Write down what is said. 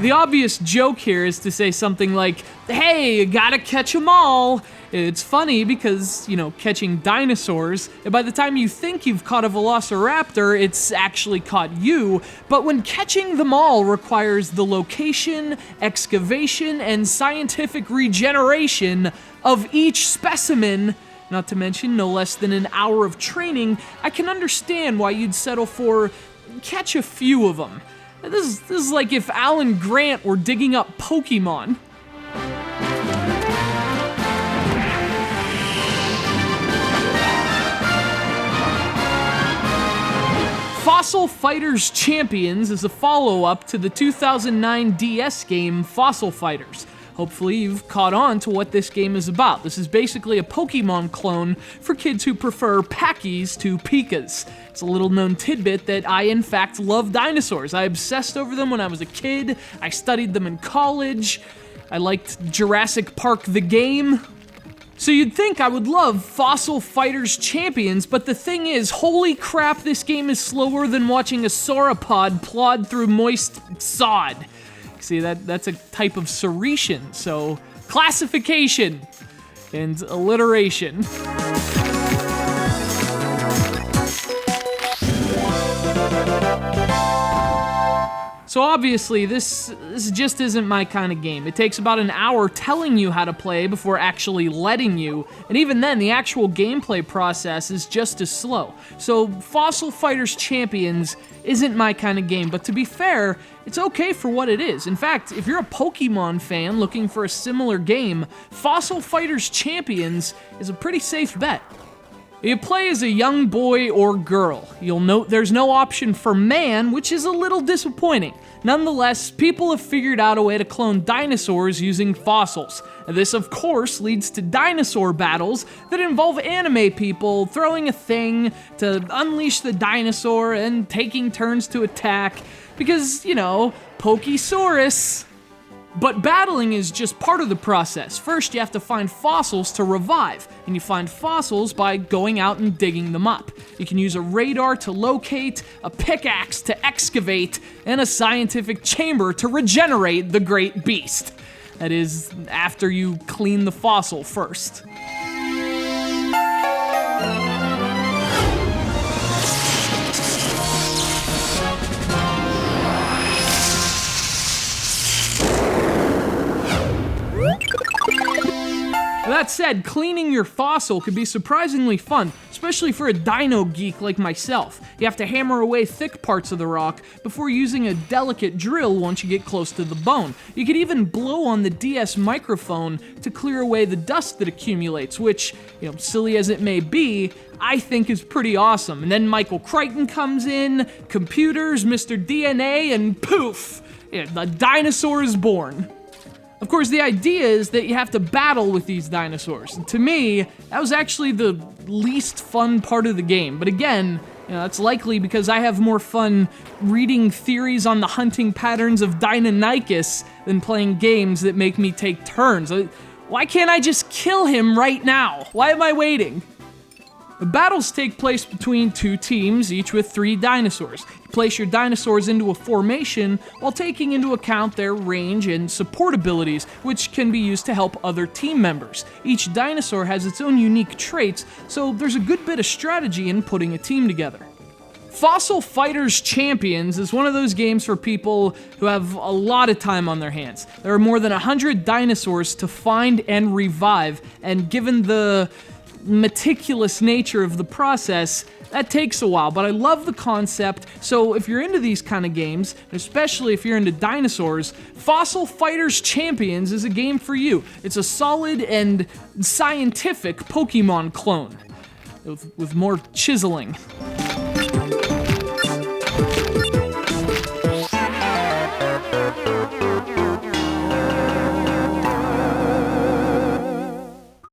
The obvious joke here is to say something like, hey, you gotta catch 'em all. It's funny because, catching dinosaurs, and by the time you think you've caught a velociraptor, it's actually caught you. But when catching them all requires the location, excavation, and scientific regeneration of each specimen, not to mention no less than an hour of training, I can understand why you'd settle for catch a few of them. This is like if Alan Grant were digging up Pokémon. Fossil Fighters Champions is a follow-up to the 2009 DS game Fossil Fighters. Hopefully you've caught on to what this game is about. This is basically a Pokemon clone for kids who prefer pachys to pikas. It's a little known tidbit that I in fact love dinosaurs. I obsessed over them when I was a kid. I studied them in college. I liked Jurassic Park the game. So you'd think I would love Fossil Fighters Champions, but the thing is, holy crap, this game is slower than watching a sauropod plod through moist sod. See, that's a type of Saurischian, so classification and alliteration. So obviously, this just isn't my kind of game. It takes about an hour telling you how to play before actually letting you, and even then, the actual gameplay process is just as slow. So Fossil Fighters Champions isn't my kind of game, but to be fair, it's okay for what it is. In fact, if you're a Pokemon fan looking for a similar game, Fossil Fighters Champions is a pretty safe bet. You play as a young boy or girl. You'll note there's no option for man, which is a little disappointing. Nonetheless, people have figured out a way to clone dinosaurs using fossils. This, of course, leads to dinosaur battles that involve anime people throwing a thing to unleash the dinosaur and taking turns to attack, because, Pokésaurus. But battling is just part of the process. First, you have to find fossils to revive, and you find fossils by going out and digging them up. You can use a radar to locate, a pickaxe to excavate, and a scientific chamber to regenerate the great beast. That is, after you clean the fossil first. That said, cleaning your fossil could be surprisingly fun, especially for a dino geek like myself. You have to hammer away thick parts of the rock before using a delicate drill once you get close to the bone. You could even blow on the DS microphone to clear away the dust that accumulates, which, silly as it may be, I think is pretty awesome. And then Michael Crichton comes in, computers, Mr. DNA, and poof, the dinosaur is born. Of course, the idea is that you have to battle with these dinosaurs. And to me, that was actually the least fun part of the game. But again, that's likely because I have more fun reading theories on the hunting patterns of Deinonychus than playing games that make me take turns. Why can't I just kill him right now? Why am I waiting? The battles take place between two teams, each with 3 dinosaurs. You place your dinosaurs into a formation while taking into account their range and support abilities, which can be used to help other team members. Each dinosaur has its own unique traits, so there's a good bit of strategy in putting a team together. Fossil Fighters Champions is one of those games for people who have a lot of time on their hands. There are more than 100 dinosaurs to find and revive, and given the meticulous nature of the process, that takes a while, but I love the concept, so if you're into these kind of games, especially if you're into dinosaurs, Fossil Fighters Champions is a game for you. It's a solid and scientific Pokemon clone, with more chiseling.